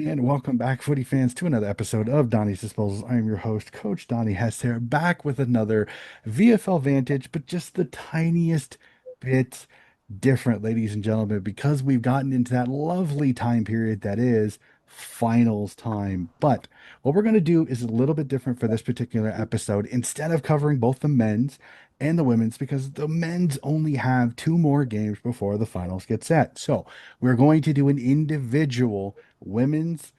And welcome back, footy fans, to another episode of Donnie's Disposals. I am your host, Coach Donnie Hess here, back with another VFL Vantage, but just the tiniest bit different, ladies and gentlemen, because we've gotten into that lovely time period that is finals time. But what we're going to do is a little bit different for this particular episode. Instead of covering both the men's and the women's, because the men's only have two more games before the finals get set. So we're going to do an individual women's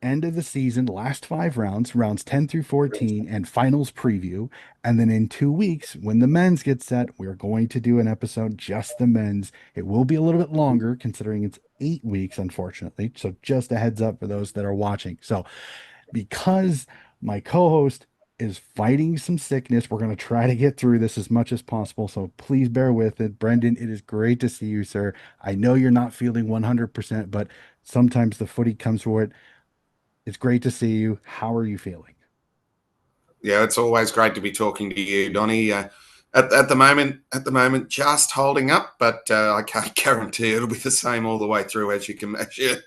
end of the season, last five rounds, rounds 10 through 14, and finals preview. And then in 2 weeks, when the men's get set, we're going to do an episode just the men's. It will be a little bit longer considering it's 8 weeks, unfortunately. So just a heads up for those that are watching. So because my co-host is fighting some sickness, we're going to try to get through this as much as possible. So please bear with it. Brendan, it is great to see you, sir. I know you're not feeling 100%, but sometimes the footy comes for it. It's great to see you. How are you feeling? Yeah, it's always great to be talking to you, Donny. At the moment, just holding up, but I can't guarantee it'll be the same all the way through, as you can imagine.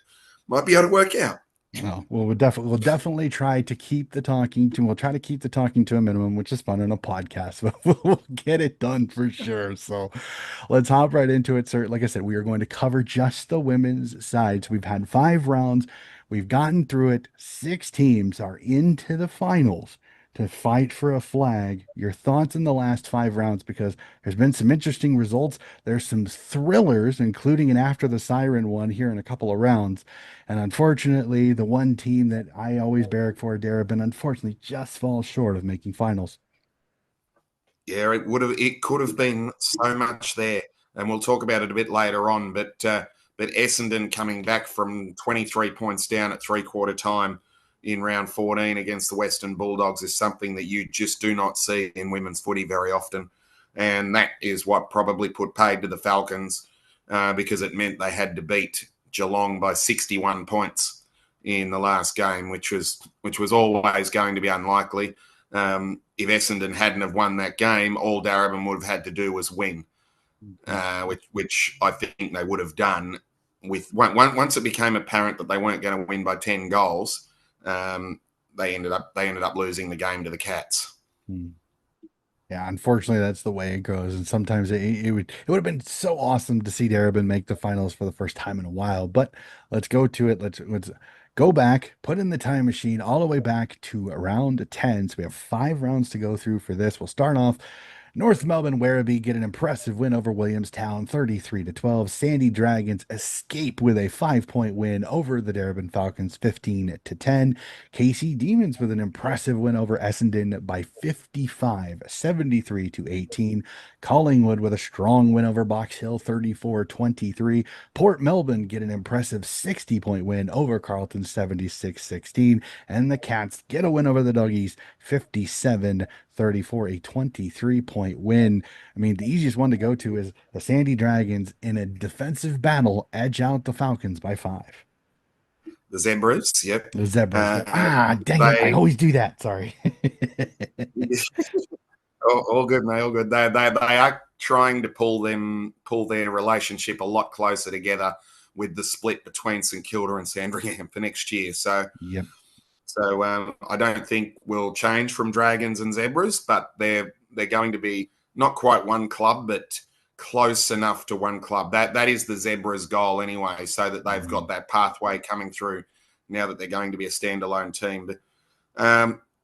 Might be able to work out. Oh, well, we'll definitely try to keep the talking to we'll try to keep the talking to a minimum, which is fun in a podcast, but we'll get it done for sure. So let's hop right into it, sir. Like I said, we are going to cover just the women's sides. We've had 5 rounds, we've gotten through it. 6 teams are into the finals to fight for a flag. Your thoughts in the last 5 rounds, because there's been some interesting results. There's some thrillers, including an after the siren one here in a couple of rounds. And unfortunately, the one team that I always barrack for, Darabin, unfortunately just falls short of making finals. Yeah, it could have been so much there, and we'll talk about it a bit later on. But Essendon coming back from 23 points down at three-quarter time in round 14 against the Western Bulldogs is something that you just do not see in women's footy very often, and that is what probably put paid to the Falcons because it meant they had to beat Geelong by 61 points in the last game, which was always going to be unlikely. If Essendon hadn't have won that game, all Darebin would have had to do was win, which I think they would have done. Once it became apparent that they weren't going to win by 10 goals, they ended up losing the game to the Cats. Hmm. Yeah, unfortunately, that's the way it goes. And sometimes it would have been so awesome to see Darabin make the finals for the first time in a while. But let's go to it. Let's go back, put in the time machine all the way back to around 10. So we have 5 rounds to go through for this. We'll start off North Melbourne Werribee get an impressive win over Williamstown, 33-12. Sandy Dragons escape with a 5-point win over the Darebin Falcons, 15-10. KC Demons with an impressive win over Essendon by 55, 73-18. Collingwood with a strong win over Box Hill, 34-23. Port Melbourne get an impressive 60-point win over Carlton, 76-16. And the Cats get a win over the Doggies, 57-34, a 23-point win. I mean, the easiest one to go to is the Sandy Dragons in a defensive battle edge out the Falcons by 5. The Zebras, yep. The Zebras. Dang it. I They always do that. Sorry. all good, mate. All good. They are trying to pull their relationship a lot closer together with the split between St Kilda and Sandringham for next year. So Yep. I don't think we'll change from Dragons and Zebras, but they're going to be not quite one club, but close enough to one club. That is the Zebras' goal anyway, so that they've got that pathway coming through now that they're going to be a standalone team. But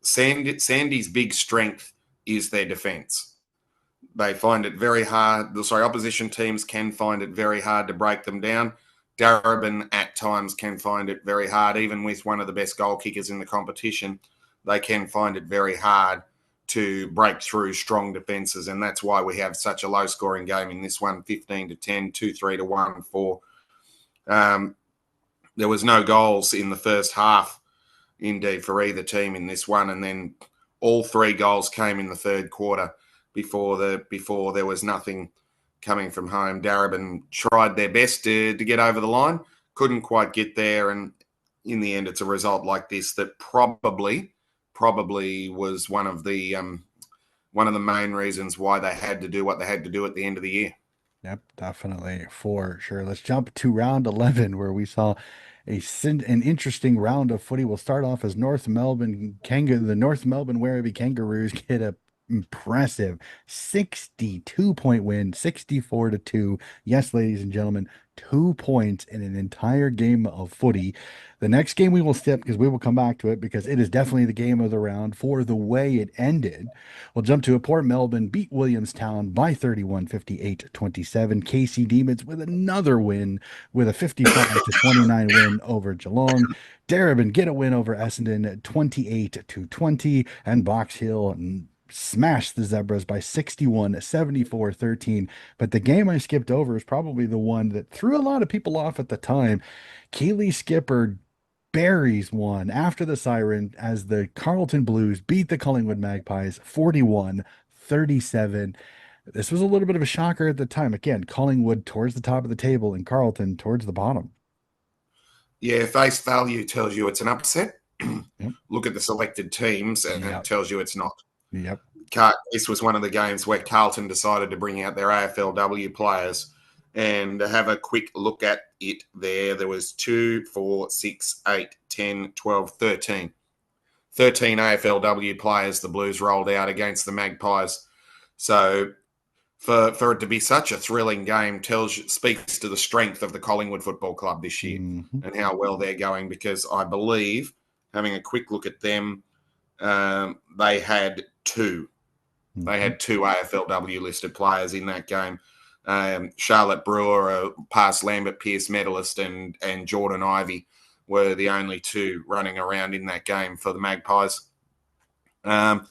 Sandy's big strength is their defence. They find it very hard. Opposition teams can find it very hard to break them down. Darebin at times can find it very hard, even with one of the best goal kickers in the competition. They can find it very hard to break through strong defences, and that's why we have such a low-scoring game in this one, 15-10, 2-3 to 1-4. There was no goals in the first half, indeed, for either team in this one, and then all 3 goals came in the third quarter before there was nothing coming from home. Darebin tried their best to get over the line, couldn't quite get there, and in the end, it's a result like this that probably was one of the main reasons why they had to do what they had to do at the end of the year. Yep, definitely for sure. Let's jump to round 11, where we saw an interesting round of footy. We'll start off as the North Melbourne Werribee Kangaroos get a impressive 62-point win, 64-2. Yes, ladies and gentlemen, 2 points in an entire game of footy. The next game we will skip because we will come back to it because it is definitely the game of the round for the way it ended. We'll jump to a Port Melbourne beat Williamstown by 31, 28-27. KC Demons with another win with a 55-29 win over Geelong. Darebin get a win over Essendon 28-20. And Box Hill smashed the Zebras by 61, 74-13. But the game I skipped over is probably the one that threw a lot of people off at the time. Keely Skipper buries one after the siren as the Carlton Blues beat the Collingwood Magpies 41-37. This was a little bit of a shocker at the time. Again, Collingwood towards the top of the table and Carlton towards the bottom. Yeah, face value tells you it's an upset. Yep. Look at the selected teams and it Yep. tells you it's not. Yep. This was one of the games where Carlton decided to bring out their AFLW players and have a quick look at it there. There was 2, 4, 6, 8, 10, 12, 13. 13 AFLW players the Blues rolled out against the Magpies. So for it to be such a thrilling game speaks to the strength of the Collingwood Football Club this year and how well they're going, because I believe, having a quick look at them, they had two. They had two AFLW listed players in that game. Charlotte Brewer, a past Lambert Pierce medalist, and Jordan Ivey were the only two running around in that game for the Magpies. So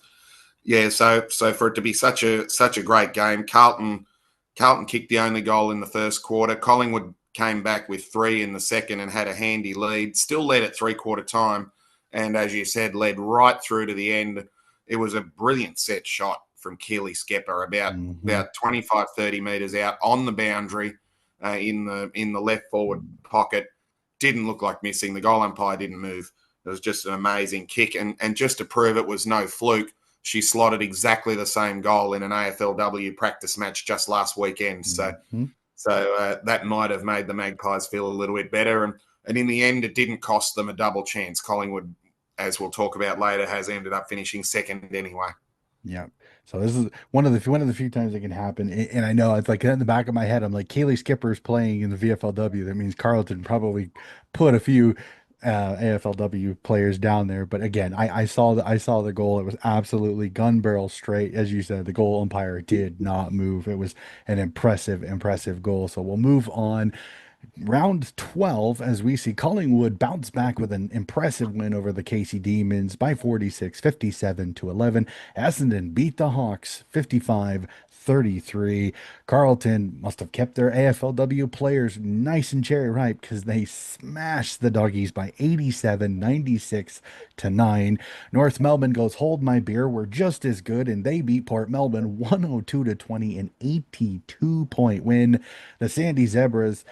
for it to be such a great game, Carlton kicked the only goal in the first quarter. Collingwood came back with 3 in the second and had a handy lead. Still led at 3/4 time, and as you said, led right through to the end. It was a brilliant set shot from Keely Skepper, about 25, 30 metres out on the boundary in the left forward pocket. Didn't look like missing. The goal umpire didn't move. It was just an amazing kick. And just to prove it was no fluke, she slotted exactly the same goal in an AFLW practice match just last weekend. So that might have made the Magpies feel a little bit better. And in the end, it didn't cost them a double chance. Collingwood, as we'll talk about later, has ended up finishing second anyway. Yeah. So this is one of the few times it can happen. And I know it's like in the back of my head, I'm like, Keely Skipper's playing in the VFLW. That means Carlton probably put a few AFLW players down there. But again, I saw the goal. It was absolutely gun barrel straight. As you said, the goal umpire did not move. It was an impressive goal. So we'll move on. Round 12, as we see Collingwood bounce back with an impressive win over the KC Demons by 46, 57-11. Essendon beat the Hawks 55-33. Carlton must have kept their AFLW players nice and cherry ripe because they smashed the Doggies by 87-96-9. North Melbourne goes, hold my beer, we're just as good, and they beat Port Melbourne 102-20, an 82-point win. The Sandy Zebras,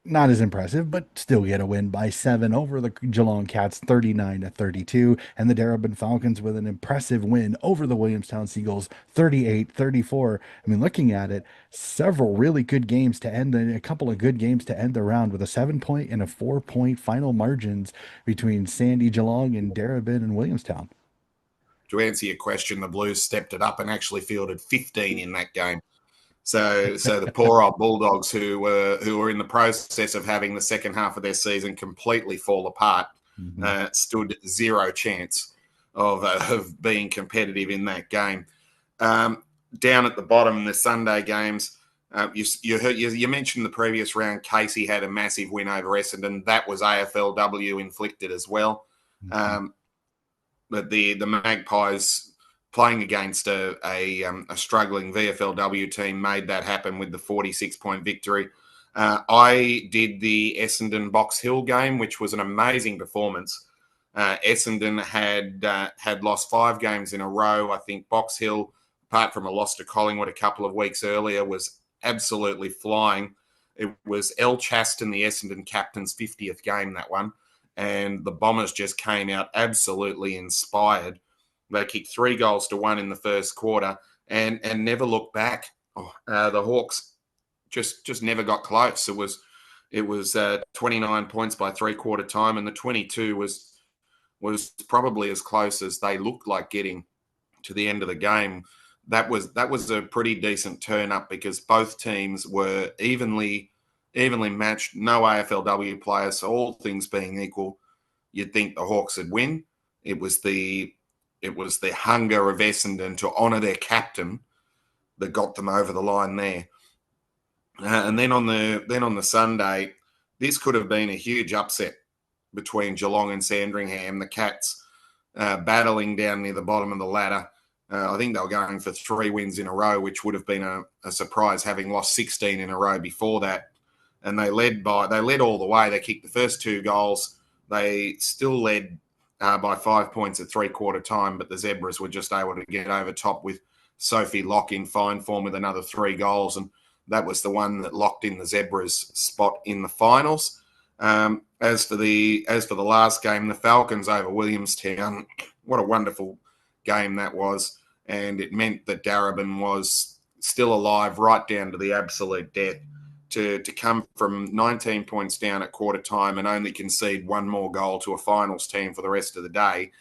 not as impressive, but still get a win by 7 over the Geelong Cats 39-32. And the Darebin Falcons with an impressive win over the Williamstown Seagulls 38-34. I mean, looking at it, several really good games to end, a couple of good games to end the round with a 7-point and a 4-point final margins between Sandy, Geelong, and Darebin and Williamstown. To answer your question, the Blues stepped it up and actually fielded 15 in that game. So the poor old Bulldogs, who were in the process of having the second half of their season completely fall apart, stood zero chance of being competitive in that game. Down at the bottom, the Sunday games, you mentioned the previous round, Casey had a massive win over Essendon. That was AFLW inflicted as well. But the Magpies, playing against a struggling VFLW team, made that happen with the 46-point victory. I did the Essendon Box Hill game, which was an amazing performance. Essendon had lost 5 games in a row. I think Box Hill, apart from a loss to Collingwood a couple of weeks earlier, was absolutely flying. It was El Chaston, the Essendon captain's 50th game, that one. And the Bombers just came out absolutely inspired. They kicked 3-1 in the first quarter and never looked back. The Hawks just never got close. It was 29 points by three-quarter time, and the 22 was probably as close as they looked like getting to the end of the game. That was a pretty decent turn up because both teams were evenly matched. No AFLW players, so all things being equal, you'd think the Hawks would win. It was the hunger of Essendon to honour their captain that got them over the line there. And then on the Sunday, this could have been a huge upset between Geelong and Sandringham. The Cats battling down near the bottom of the ladder. I think they were going for 3 wins in a row, which would have been a surprise, having lost 16 in a row before that. And they led all the way. They kicked the first 2 goals. They still led by 5 points at three-quarter time, but the Zebras were just able to get over top with Sophie Locke in fine form with another 3 goals, and that was the one that locked in the Zebras' spot in the finals. As for the last game, the Falcons over Williamstown, what a wonderful game that was, and it meant that Darebin was still alive right down to the absolute death. To come from 19 points down at quarter time and only concede 1 more goal to a finals team for the rest of the day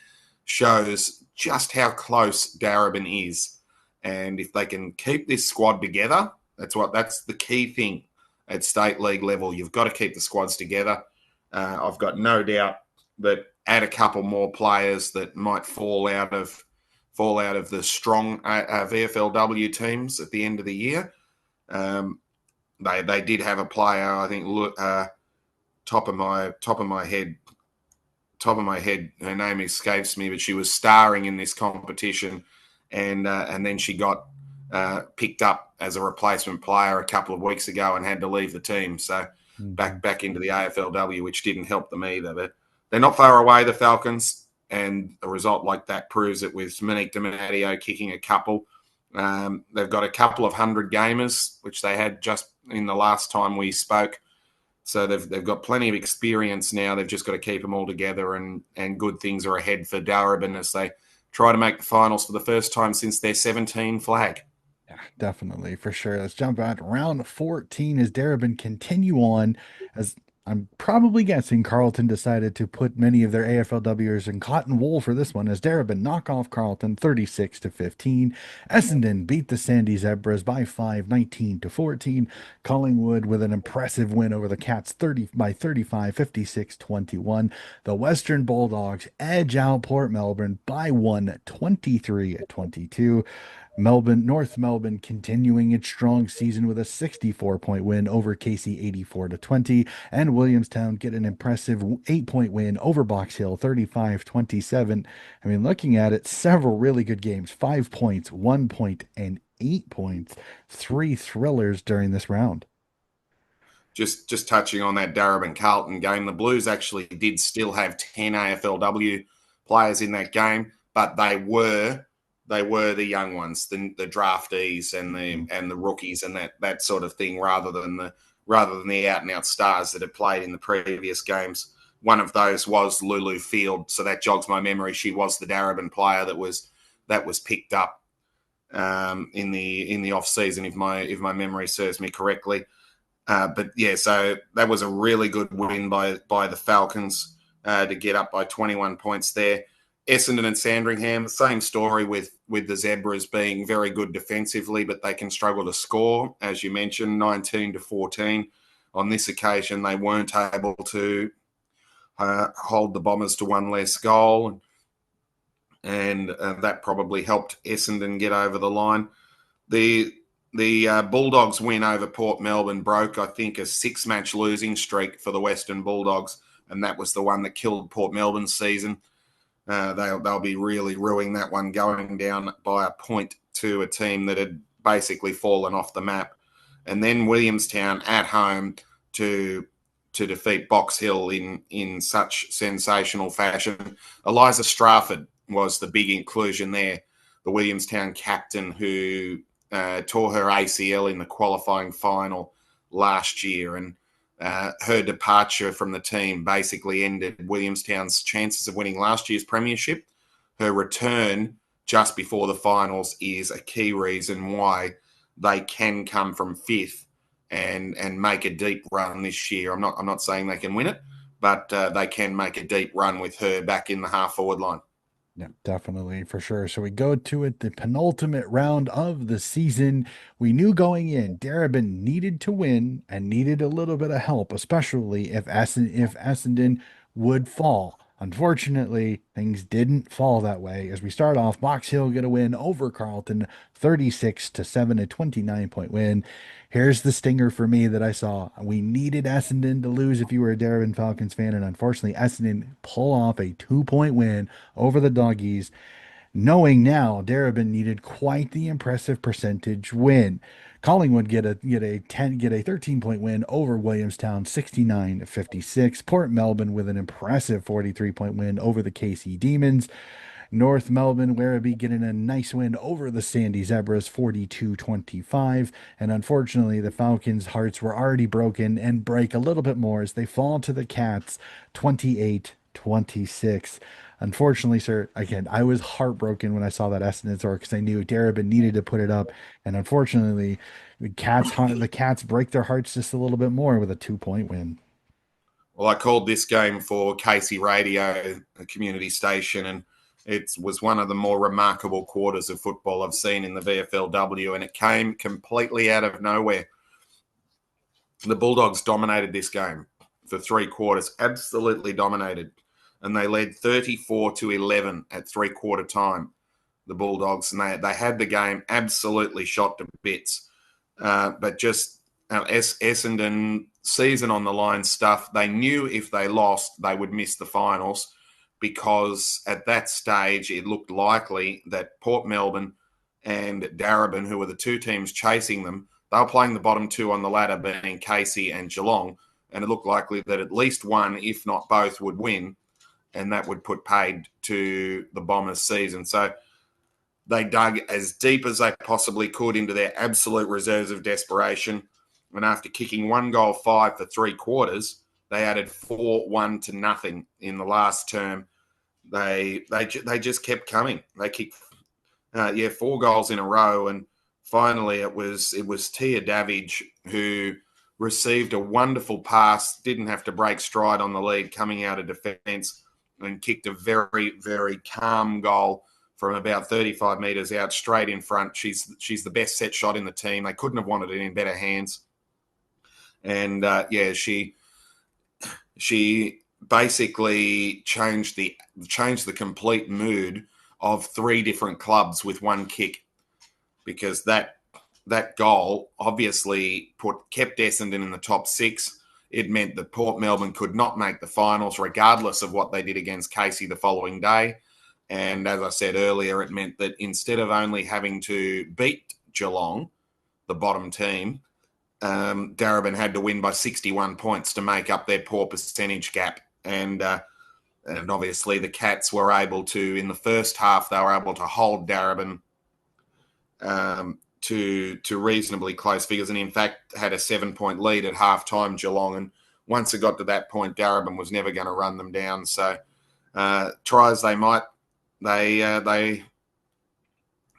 shows just how close Darebin is. And if they can keep this squad together, that's the key thing at state league level. You've got to keep the squads together. I've got no doubt that add a couple more players that might fall out of the strong VFLW teams at the end of the year. They did have a player, I think, top of my head, her name escapes me, but she was starring in this competition, and then she got picked up as a replacement player a couple of weeks ago and had to leave the team. So back into the AFLW, which didn't help them either. But they're not far away, the Falcons, and a result like that proves it with Monique DiMatteo kicking a couple. They've got a couple of 100 gamers, which they had just in the last time we spoke. So they've got plenty of experience now. They've just got to keep them all together, and good things are ahead for Darebin as they try to make the finals for the first time since their 17 flag. Yeah, definitely, for sure. Let's jump out round 14 as Darebin continue on. As I'm probably guessing Carlton decided to put many of their AFLWers in cotton wool for this one as Darebin knock off Carlton 36-15. Essendon beat the Sandy Zebras by 5, 19-14. Collingwood with an impressive win over the Cats 35, 56-21. The Western Bulldogs edge out Port Melbourne by 1, 23-22. North Melbourne continuing its strong season with a 64-point win over Casey 84-20, and Williamstown get an impressive 8-point win over Box Hill 35-27. I mean, looking at it, several really good games, 5 points, 1 point, and 8 points, 3 thrillers during this round. Just touching on that Darebin Carlton game, the Blues actually did still have 10 AFLW players in that game, but they were the young ones, the draftees and the rookies and that sort of thing, rather than the out and out stars that had played in the previous games. One of those was Lulu Field, so that jogs my memory. She was the Darebin player that was picked up in the off season, if my memory serves me correctly. But yeah, so that was a really good win by the Falcons to get up by 21 points there. Essendon and Sandringham, same story with the Zebras being very good defensively, but they can struggle to score, as you mentioned, 19-14. On this occasion, they weren't able to hold the Bombers to 1 less goal, and that probably helped Essendon get over the line. The Bulldogs win over Port Melbourne broke, I think, a 6-match losing streak for the Western Bulldogs, and that was the one that killed Port Melbourne's season. They'll be really ruining that one, going down by a point to a team that had basically fallen off the map. And then Williamstown at home to defeat Box Hill in such sensational fashion. Eliza Strafford was the big inclusion there, the Williamstown captain who tore her ACL in the qualifying final last year, and her departure from the team basically ended Williamstown's chances of winning last year's premiership. Her return just before the finals is a key reason why they can come from 5th and make a deep run this year. I'm not saying they can win it, but they can make a deep run with her back in the half forward line. Yeah, definitely for sure. So we go to it, the penultimate round of the season. We knew going in, Darabin needed to win and needed a little bit of help, especially if Essendon would fall. Unfortunately, things didn't fall that way. As we start off, Box Hill get a win over Carlton, 36-7, a 29-point win. Here's the stinger for me that I saw. We needed Essendon to lose if you were a Darabin Falcons fan, and unfortunately, Essendon pull off a 2-point win over the Doggies, knowing now Darabin needed quite the impressive percentage win. Collingwood get a 13-point win over Williamstown, 69-56. Port Melbourne with an impressive 43-point win over the KC Demons. North Melbourne Werribee getting a nice win over the Sandy Zebras, 42-25. And unfortunately, the Falcons' hearts were already broken and break a little bit more as they fall to the Cats, 28-26. Unfortunately, sir, again, I was heartbroken when I saw that Essendon score because I knew Darabin needed to put it up. And unfortunately, the Cats break their hearts just a little bit more with a 2-point win. Well, I called this game for Casey Radio, a community station, and it was one of the more remarkable quarters of football I've seen in the VFLW, and it came completely out of nowhere. The Bulldogs dominated this game for 3 quarters, absolutely dominated, and they led 34-11 at 3-quarter time. The Bulldogs, and they had the game absolutely shot to bits, but just Essendon season on the line stuff. They knew if they lost, they would miss the finals because at that stage it looked likely that Port Melbourne and Darabin, who were the two teams chasing them, they were playing the bottom two on the ladder, being Casey and Geelong, and it looked likely that at least one, if not both, would win, and that would put paid to the Bombers' season. So they dug as deep as they possibly could into their absolute reserves of desperation. And after kicking 1-5 for 3 quarters, they added 4-1 to nothing in the last term. They just kept coming. They kicked 4 goals in a row, and finally it was Tia Davidge who received a wonderful pass, didn't have to break stride on the lead coming out of defence, and kicked a very, very calm goal from about 35 metres out, straight in front. She's the best set shot in the team. They couldn't have wanted it in better hands. And she basically changed the complete mood of 3 different clubs with one kick, because that goal obviously kept Essendon in the top 6. It meant that Port Melbourne could not make the finals, regardless of what they did against Casey the following day. And as I said earlier, it meant that instead of only having to beat Geelong, the bottom team, Darabin had to win by 61 points to make up their poor percentage gap. And obviously the Cats were able to, in the first half, they were able to hold Darabin to reasonably close figures, and in fact had a 7-point lead at halftime, Geelong. And once it got to that point, Darabin was never going to run them down. So try as they might, they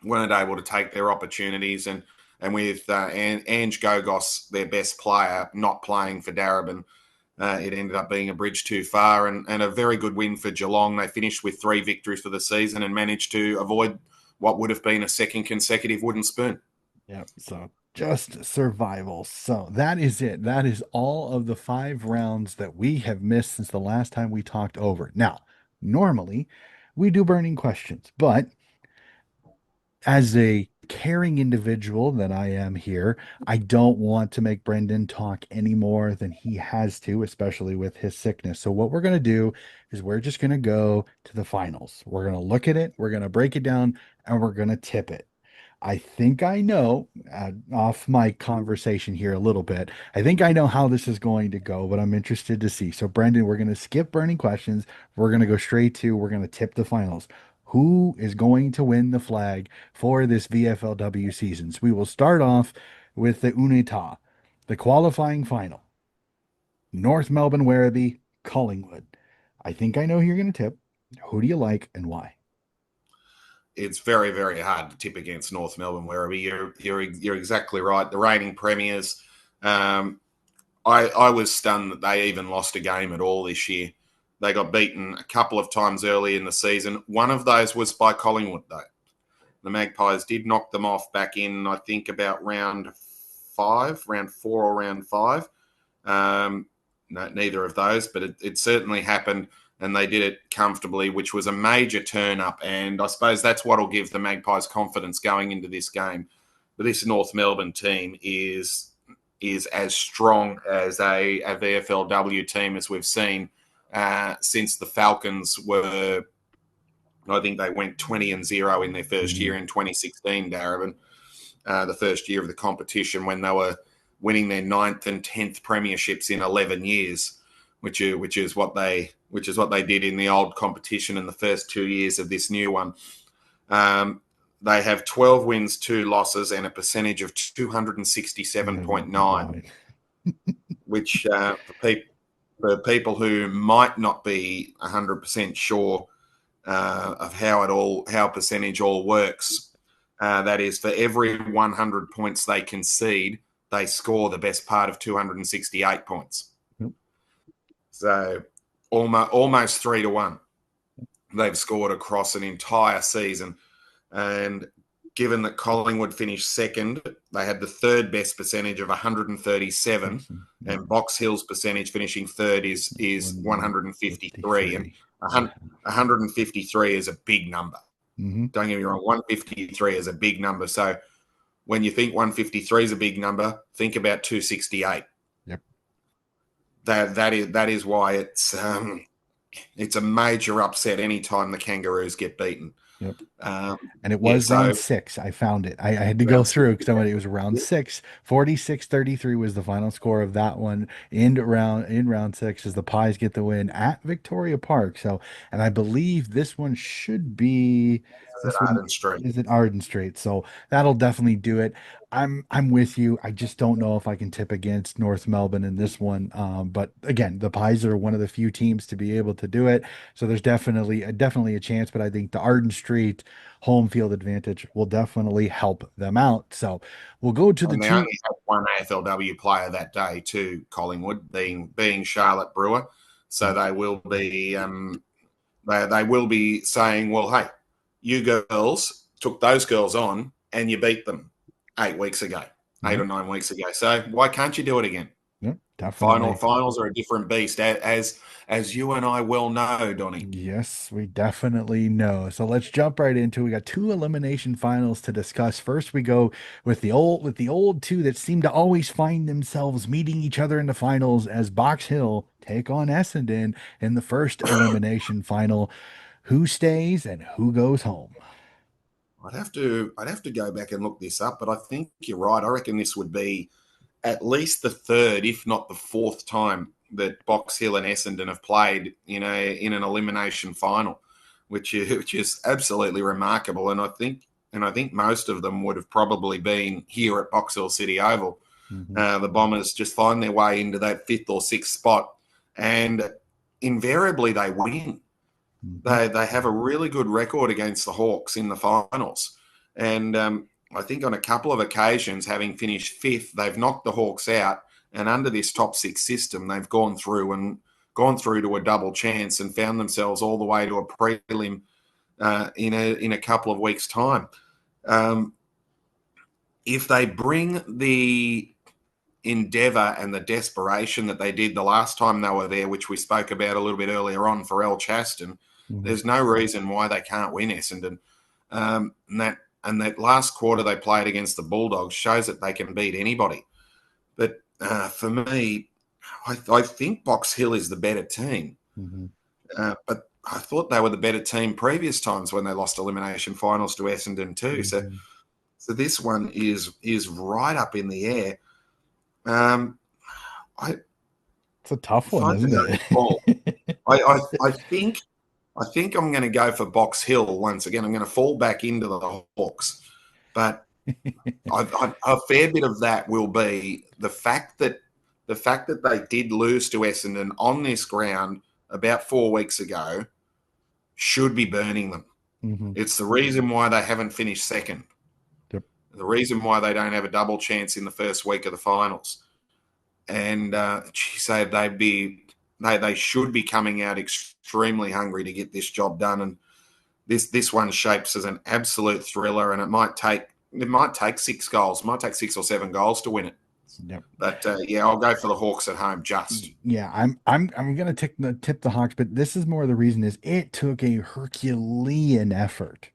weren't able to take their opportunities, and with Ange Gogos, their best player, not playing for Darabin, it ended up being a bridge too far, and a very good win for Geelong. They finished with 3 victories for the season and managed to avoid what would have been a second consecutive wooden spoon. Yeah, so just survival. So that is it. That is all of the 5 rounds that we have missed since the last time we talked over. Now, normally we do burning questions, but as a caring individual that I am here, I don't want to make Brendan talk any more than he has to, especially with his sickness. So, what we're going to do is we're just going to go to the finals. We're going to look at it, we're going to break it down, and we're going to tip it. I think I know, off my conversation here a little bit, I think I know how this is going to go, but I'm interested to see. So, Brendan, we're going to skip burning questions. We're going to go straight to, we're going to tip the finals. Who is going to win the flag for this VFLW season? So we will start off with the UNITA, the qualifying final. North Melbourne Werribee, Collingwood. I think I know who you're going to tip. Who do you like and why? It's very, very hard to tip against North Melbourne Werribee. You're exactly right. The reigning premiers, I was stunned that they even lost a game at all this year. They got beaten a couple of times early in the season. One of those was by Collingwood, though. The Magpies did knock them off back in, I think, about round 4 or round 5. No, neither of those, but it certainly happened, and they did it comfortably, which was a major turn up. And I suppose that's what will give the Magpies confidence going into this game. But this North Melbourne team is as strong as a VFLW team as we've seen since the Falcons were. I think they went 20-0 in their first year in 2016, Darabin, the first year of the competition when they were winning their 9th and 10th premierships in 11 years, which is what they did in the old competition in the first 2 years of this new one. They have 12 wins, 2 losses, and a percentage of 267.9, which for people who might not be 100% sure of how percentage all works, that is, for every 100 points they concede, they score the best part of 268 points. Yep. So almost 3-1 they've scored across an entire season. And given that Collingwood finished second, they had the third best percentage of 137, and Box Hill's percentage finishing third is 153. And 153 is a big number. Mm-hmm. Don't get me wrong, 153 is a big number. So when you think 153 is a big number, think about 268. Yep. That is why it's a major upset anytime the Kangaroos get beaten. Yep. And it was round 6. I found it. I had to go through because it was round 6. 46-33 was the final score of that one in round 6 as the Pies get the win at Victoria Park. So, and I believe this one should be Arden Street. Is it Arden Street? So that'll definitely do it. I'm with you. I just don't know if I can tip against North Melbourne in this one. But again, the Pies are one of the few teams to be able to do it. So there's definitely a chance. But I think the Arden Street home field advantage will definitely help them out. So we'll go to the they only had one AFLW player that day too, Collingwood, being Charlotte Brewer. So they will be they will be saying, well, hey, you girls took those girls on and you beat them 8 weeks ago, 8 or 9 weeks ago. So why can't you do it again? Yep, definitely. Finals are a different beast, as you and I well know, Donnie. Yes, we definitely know. So let's jump right into it. We got 2 elimination finals to discuss. First, we go with the old 2 that seem to always find themselves meeting each other in the finals as Box Hill take on Essendon in the first elimination final. Who stays and who goes home? I'd have to go back and look this up, but I think you're right. I reckon this would be at least the third, if not the fourth time that Box Hill and Essendon have played in an elimination final, which is absolutely remarkable. And I think most of them would have probably been here at Box Hill City Oval. Mm-hmm. The Bombers just find their way into that 5th or 6th spot, and invariably they win. Mm-hmm. They have a really good record against the Hawks in the finals, and I think on a couple of occasions, having finished 5th, they've knocked the Hawks out, and under this top 6 system, they've gone through to a double chance and found themselves all the way to a prelim in a couple of weeks' time. If they bring the endeavour and the desperation that they did the last time they were there, which we spoke about a little bit earlier on for El Chaston, there's no reason why they can't win Essendon. And that last quarter they played against the Bulldogs shows that they can beat anybody. But for me, I think Box Hill is the better team. Mm-hmm. But I thought they were the better team previous times when they lost elimination finals to Essendon too. Mm-hmm. So this one is right up in the air. It's a tough one, isn't it? I think I'm going to go for Box Hill once again. I'm going to fall back into the Hawks, but a fair bit of that will be the fact that they did lose to Essendon on this ground about 4 weeks ago should be burning them. Mm-hmm. It's the reason why they haven't finished second. Yep. The reason why they don't have a double chance in the first week of the finals. and she said they should be coming out extremely hungry to get this job done. And this one shapes as an absolute thriller, and it might take 6 goals, it might take 6 or 7 goals to win it. Yep. But yeah, I'll go for the Hawks at home. Just Yeah, I'm gonna tip the Hawks, but this is more the reason is it took a Herculean effort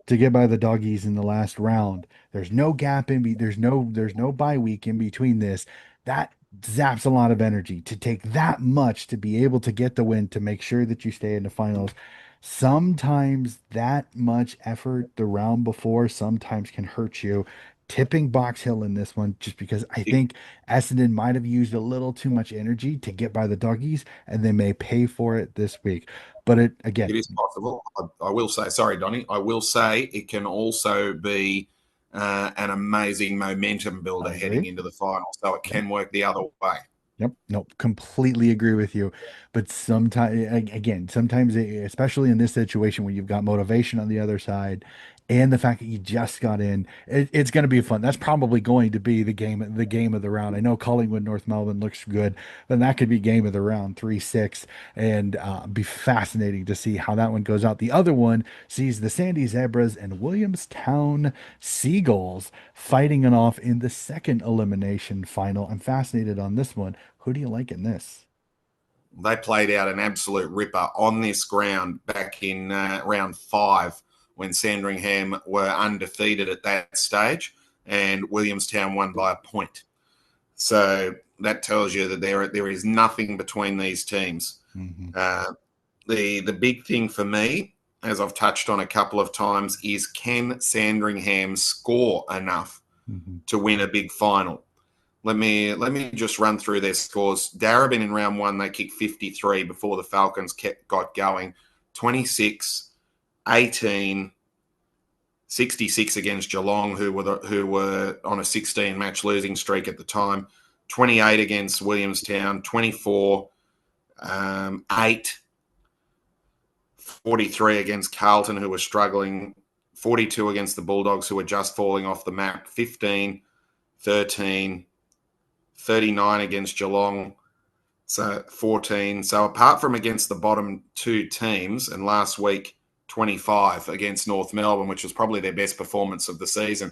to get by the doggies in the last round. There's no gap in be there's no bye week in between this. That zaps a lot of energy to take that much to be able to get the win to make sure that you stay in the finals. Sometimes that much effort the round before sometimes can hurt you. Tipping Box Hill in this one just because I it, think Essendon might have used a little too much energy to get by the doggies, and they may pay for it this week. But it again, it is possible. I will say, sorry, Donny. I will say it can also be an amazing momentum I builder heading agree. into the final, so it Yep. can work the other way. Yep. Nope. Completely agree with you. But sometimes, again, sometimes, especially in this situation where you've got motivation on the other side and the fact that you just got in, it's going to be fun. That's probably going to be the game of the round. I know Collingwood, North Melbourne looks good, but that could be game of the round 3-6 and be fascinating to see how that one goes out. The other one sees the Sandy Zebras and Williamstown Seagulls fighting it off in the second elimination final. I'm fascinated on this one. Who do you like in this? They played out an absolute ripper on this ground back in round 5 when Sandringham were undefeated at that stage, and Williamstown won by a point. So that tells you that there is nothing between these teams. Mm-hmm. The big thing for me, as I've touched on a couple of times, is can Sandringham score enough Mm-hmm. to win a big final? Let me just run through their scores. Darebin in round 1, they kicked 53 before the Falcons got going. 26, 18, 66 against Geelong, who were on a 16-match losing streak at the time. 28 against Williamstown. 24, 8, 43 against Carlton, who were struggling. 42 against the Bulldogs, who were just falling off the map. 15, 13. 39 against Geelong, so 14. So apart from against the bottom 2 teams, and last week 25 against North Melbourne, which was probably their best performance of the season,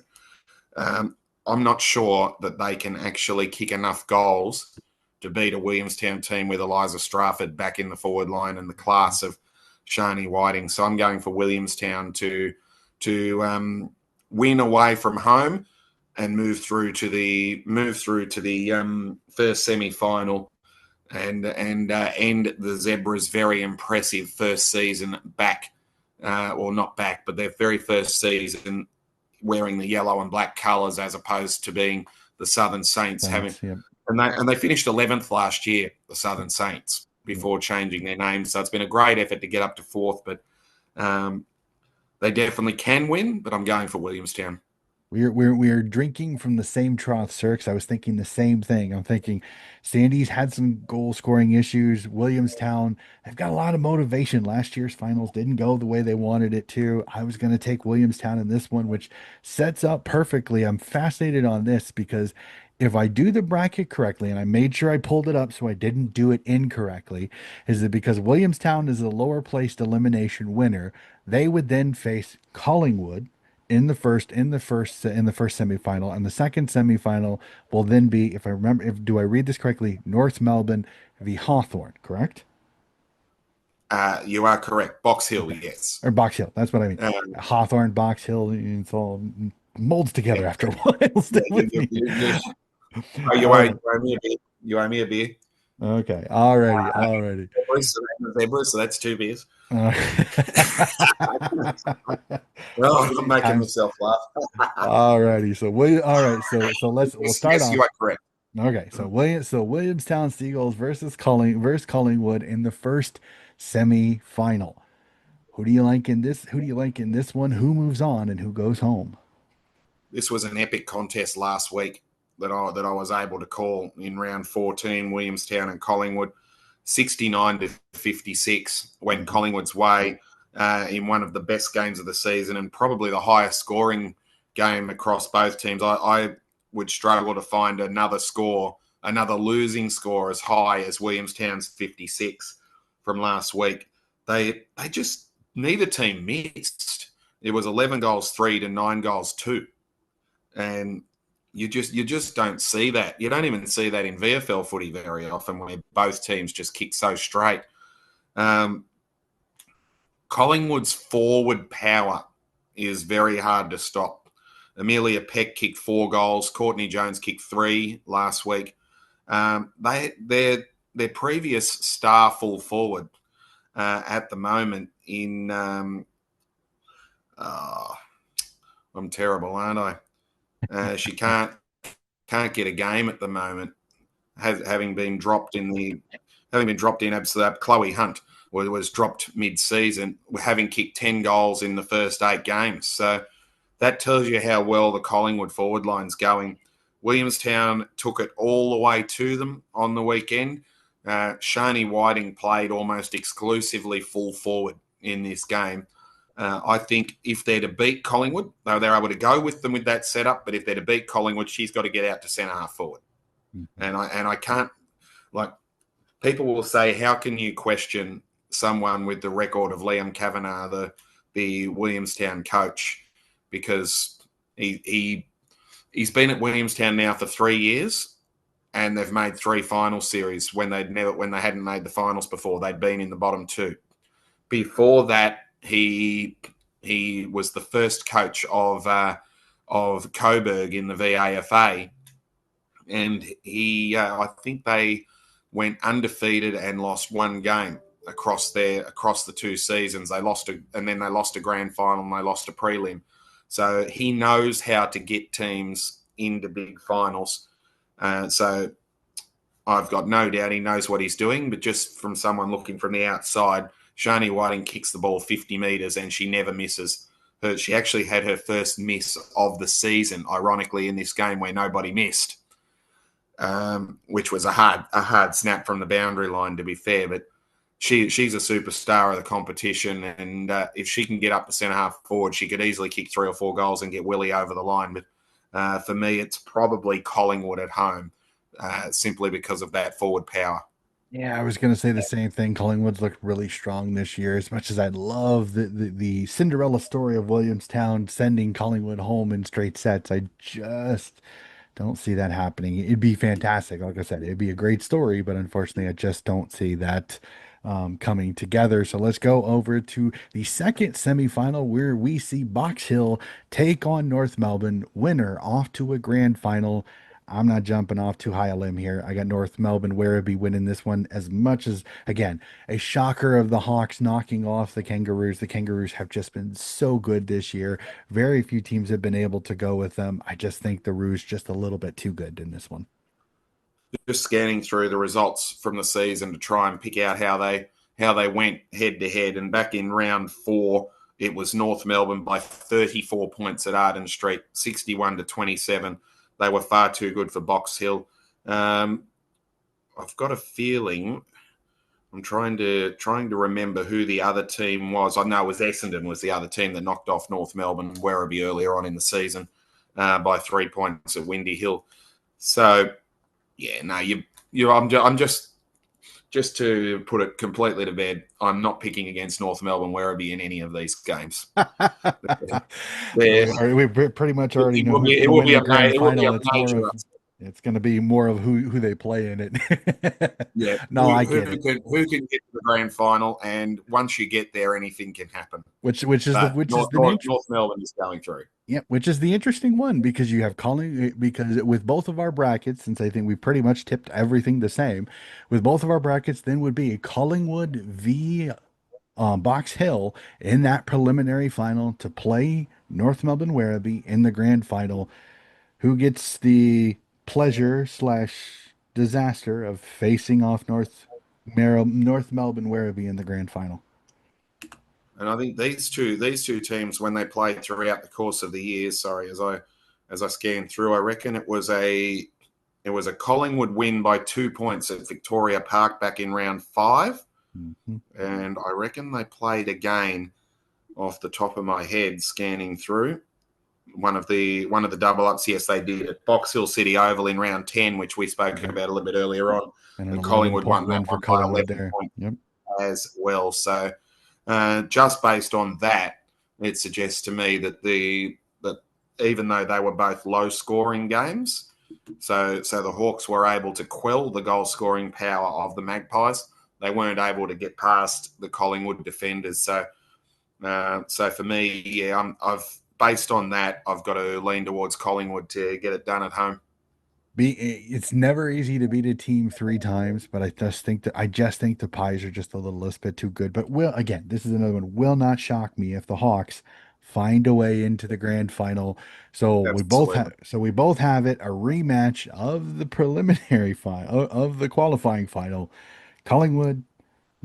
I'm not sure that they can actually kick enough goals to beat a Williamstown team with Eliza Strafford back in the forward line and the class of Shani Whiting. So I'm going for Williamstown to win away from home and move through to the first semi-final and end the Zebras' very impressive first season back, well, not back, but their very first season wearing the yellow and black colours as opposed to being the Southern Saints. Saints, yep. And they finished 11th last year, the Southern Saints, before changing their name. So it's been a great effort to get up to 4th, but they definitely can win. But I'm going for Williamstown. We're drinking from the same trough, sir. Because I was thinking the same thing. I'm thinking Sandy's had some goal scoring issues. Williamstown, they've got a lot of motivation. Last year's finals didn't go the way they wanted it to. I was going to take Williamstown in this one, which sets up perfectly. I'm fascinated on this because if I do the bracket correctly, and I made sure I pulled it up so I didn't do it incorrectly, is that because Williamstown is the lower placed elimination winner, they would then face Collingwood in the first semifinal, and the second semifinal will then be, if I remember, if do I read this correctly, North Melbourne v Hawthorn, correct? You are correct. Box Hill, Okay, yes. or Box Hill, that's what I mean. Um, Hawthorn, Box Hill, it's all molds yeah, together after a while. Stay with me. Oh, All right. you owe me a beer. You owe me a beer. Okay. Alrighty. Zebras, so that's 2 beers. Uh, Well, One of I'm these making times. myself laugh. Alrighty. All right. So we'll Yes, start yes, you off. are correct. Okay, so Williamstown Seagulls versus Collingwood in the first semi-final. Who do you like in this? Who do you like in this one? Who moves on and who goes home? This was an epic contest last week that I was able to call in round 14. Williamstown and Collingwood, 69 to 56, went Mhm. Collingwood's way in one of the best games of the season and probably the highest scoring game across both teams. I would struggle to find another score another losing score as high as Williamstown's 56 from last week. They just, neither team missed. It was 11 goals 3 to 9 goals 2. And you just don't see that. You don't even see that in VFL footy very often, where both teams just kick so straight. Collingwood's forward power is very hard to stop. Amelia Peck kicked 4 goals. Courtney Jones kicked 3 last week. Their previous star full forward at the moment in I'm terrible, aren't I? She can't get a game at the moment, having been dropped in. Absolutely, Chloe Hunt was dropped mid-season, having kicked 10 goals in the first 8 games. So that tells you how well the Collingwood forward line's going. Williamstown took it all the way to them on the weekend. Shani Whiting played almost exclusively full forward in this game. I think if they're to beat Collingwood, they're able to go with them with that setup. But if they're to beat Collingwood, she's got to get out to centre half forward. And I can't, like, people will say, how can you question someone with the record of Liam Kavanagh, the Williamstown coach, because he's been at Williamstown now for 3 years, and they've made 3 final series when they hadn't made the finals before. They'd been in the bottom 2. Before that, he was the first coach of Coburg in the VAFA, and I think they went undefeated and lost 1 game across the 2 seasons. They lost and then they lost a grand final and they lost a prelim. So he knows how to get teams into big finals. So I've got no doubt he knows what he's doing. But just from someone looking from the outside, Shani Whiting kicks the ball 50 metres and she never misses. She actually had her first miss of the season, ironically, in this game where nobody missed, which was a hard snap from the boundary line, to be fair. But she's a superstar of the competition, and if she can get up to centre half forward, she could easily kick 3 or 4 goals and get Willie over the line. But for me, it's probably Collingwood at home, simply because of that forward power. Yeah, I was going to say the same thing. Collingwood's looked really strong this year. As much as I love the Cinderella story of Williamstown sending Collingwood home in straight sets, I just don't see that happening. It'd be fantastic. Like I said, it'd be a great story, but unfortunately, I just don't see that coming together. So let's go over to the second semifinal where we see Box Hill take on North Melbourne, winner off to a grand final. I'm not jumping off too high a limb here. I got North Melbourne Werribee winning this one, as much as, again, a shocker of the Hawks knocking off the Kangaroos. The Kangaroos have just been so good this year. Very few teams have been able to go with them. I just think the Roos just a little bit too good in this one. Just scanning through the results from the season to try and pick out how they went head to head. And back in round 4, it was North Melbourne by 34 points at Arden Street, 61-27. They were far too good for Box Hill. I've got a feeling. I'm trying to remember who the other team was. I know it was Essendon was the other team that knocked off North Melbourne Werribee earlier on in the season by 3 points at Windy Hill. So yeah, no, I'm just to put it completely to bed, I'm not picking against North Melbourne Werribee in any of these games. We pretty much already know who's going to win the grand final. It's going to be more of who they play in it. Yeah, No, I get it. Who can get to the grand final, and once you get there, anything can happen. Which is North Melbourne is going through. Yeah, which is the interesting one because you have because with both of our brackets, since I think we pretty much tipped everything the same, with both of our brackets, then would be a Collingwood v Box Hill in that preliminary final to play North Melbourne Werribee in the grand final. Who gets the pleasure / disaster of facing off North Melbourne Werribee in the grand final? And I think these two teams, when they play throughout the course of the year, as I scan through, I reckon it was a Collingwood win by 2 points at Victoria Park back in round 5. Mm-hmm. And I reckon they played again off the top of my head, scanning through. one of the double ups. Yes, they did at Box Hill City Oval in round 10, which we spoke Yep. about a little bit earlier on. And an And 11 Collingwood point won that win for one by Collingwood 11 there. points Yep. as well. So just based on that, it suggests to me that even though they were both low scoring games, so the Hawks were able to quell the goal scoring power of the Magpies. They weren't able to get past the Collingwood defenders. So for me, yeah, I've based on that, I've got to lean towards Collingwood to get it done at home. It's never easy to beat a team three times, but I just think the Pies are just a little bit too good. But will again, this is another one. Will not shock me if the Hawks find a way into the grand final. Absolutely. So we both have it a rematch of the preliminary final of the qualifying final. Collingwood,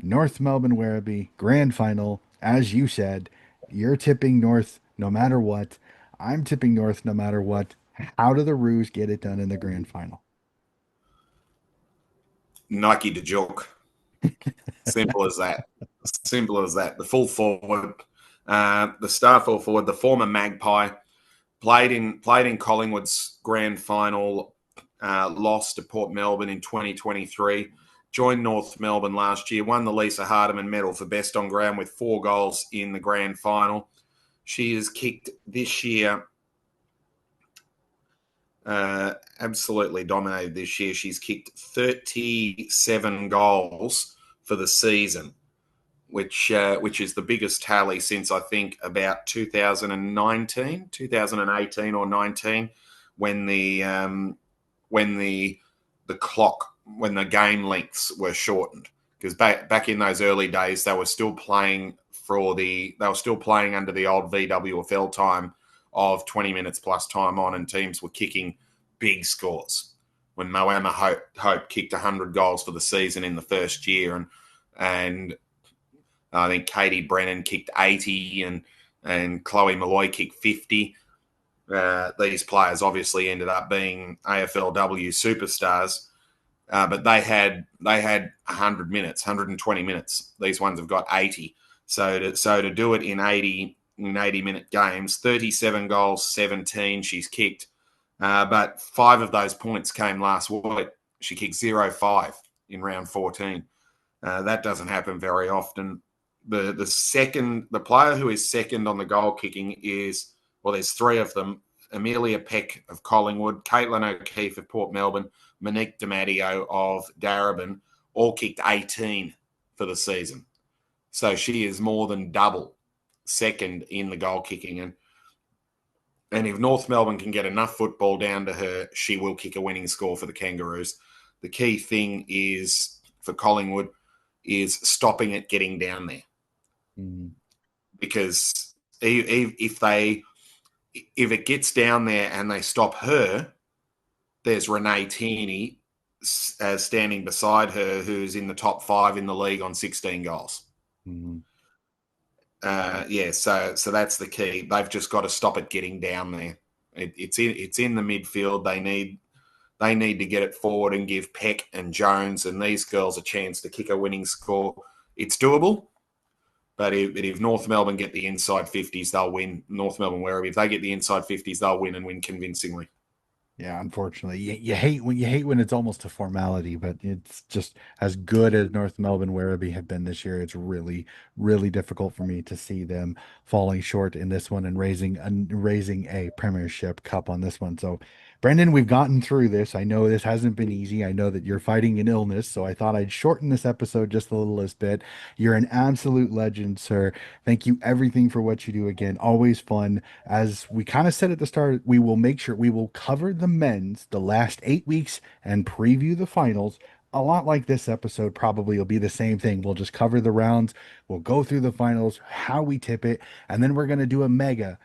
North Melbourne Werribee grand final. As you said, you're tipping North no matter what. I'm tipping North no matter what. How do the Roos get it done in the grand final? Nike to joke. Simple as that. Simple as that. The full forward, the star full forward, the former Magpie, played in Collingwood's grand final, lost to Port Melbourne in 2023. Joined North Melbourne last year, won the Lisa Hardiman medal for best on ground with 4 goals in the grand final. She has kicked this year, absolutely dominated this year. She's kicked 37 goals for the season, which is the biggest tally since I think about 2019, 2018 or 19, when the game lengths were shortened. Because back in those early days, they were still playing under the old VWFL time of 20 minutes plus time on, and teams were kicking big scores. When Moama Hope kicked 100 goals for the season in the first year, and I think Katie Brennan kicked 80 and Chloe Malloy kicked 50. These players obviously ended up being AFLW superstars, but they had 100 minutes, 120 minutes. These ones have got 80. So to do it in 80-minute games, 37 goals, 17 she's kicked, but 5 of those points came last week. She kicked 0-5 in round 14. That doesn't happen very often. The player who is second on the goal kicking is, well, there's 3 of them: Amelia Peck of Collingwood, Caitlin O'Keefe of Port Melbourne, Monique DiMatteo of Darebin, all kicked 18 for the season. So she is more than double second in the goal kicking, and if North Melbourne can get enough football down to her, she will kick a winning score for the Kangaroos. The key thing is for Collingwood is stopping it getting down there. Mm. Because if it gets down there and they stop her, there's Renee Tierney standing beside her, who's in the top 5 in the league on 16 goals. Mm. So that's the key. They've just got to stop it getting down there. It's in the midfield. They need to get it forward and give Peck and Jones and these girls a chance to kick a winning score. It's doable. But if North Melbourne get the inside 50s, they'll win. North Melbourne Werribee, if they get the inside 50s, they'll win and win convincingly. Yeah, unfortunately, you hate when it's almost a formality, but it's just as good as North Melbourne Werribee have been this year. It's really difficult for me to see them falling short in this one and raising a Premiership Cup on this one. So, Brendan, we've gotten through this. I know this hasn't been easy. I know that you're fighting an illness, so I thought I'd shorten this episode just a little bit. You're an absolute legend, sir. Thank you everything for what you do. Again, always fun. As we kind of said at the start, we will make sure we will cover the men's the last 8 weeks and preview the finals. A lot like this episode probably will be the same thing. We'll just cover the rounds, we'll go through the finals, how we tip it, and then we're going to do a mega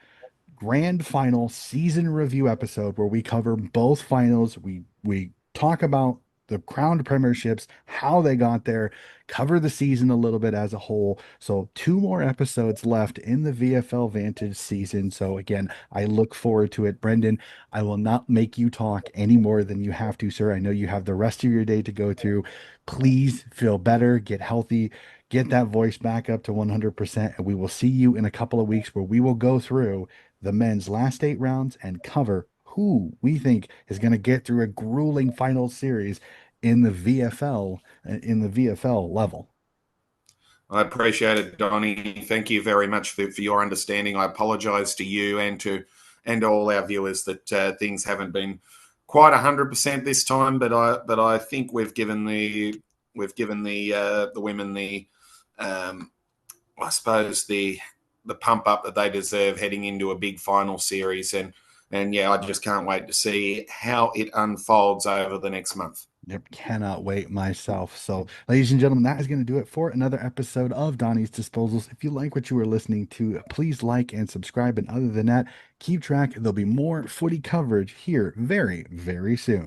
grand final season review episode where we cover both finals. We talk about the crowned premierships, how they got there, cover the season a little bit as a whole. So, two more episodes left in the VFL Vantage season. So, again, I look forward to it. Brendan, I will not make you talk any more than you have to, sir. I know you have the rest of your day to go through. Please feel better, get healthy, get that voice back up to 100%. And we will see you in a couple of weeks where we will go through the men's last 8 rounds and cover who we think is going to get through a grueling final series in the VFL level. I appreciate it, Donnie. Thank you very much for your understanding. I apologise to you and all our viewers that things haven't been quite 100% this time, but I think we've given the women the I suppose the pump up that they deserve heading into a big final series, and yeah, I just can't wait to see how it unfolds over the next month. Yep, cannot wait myself. So, ladies and gentlemen, that is going to do it for another episode of Donnie's Disposals. If you like what you were listening to, please like and subscribe. And other than that, keep track. There'll be more footy coverage here very, very soon.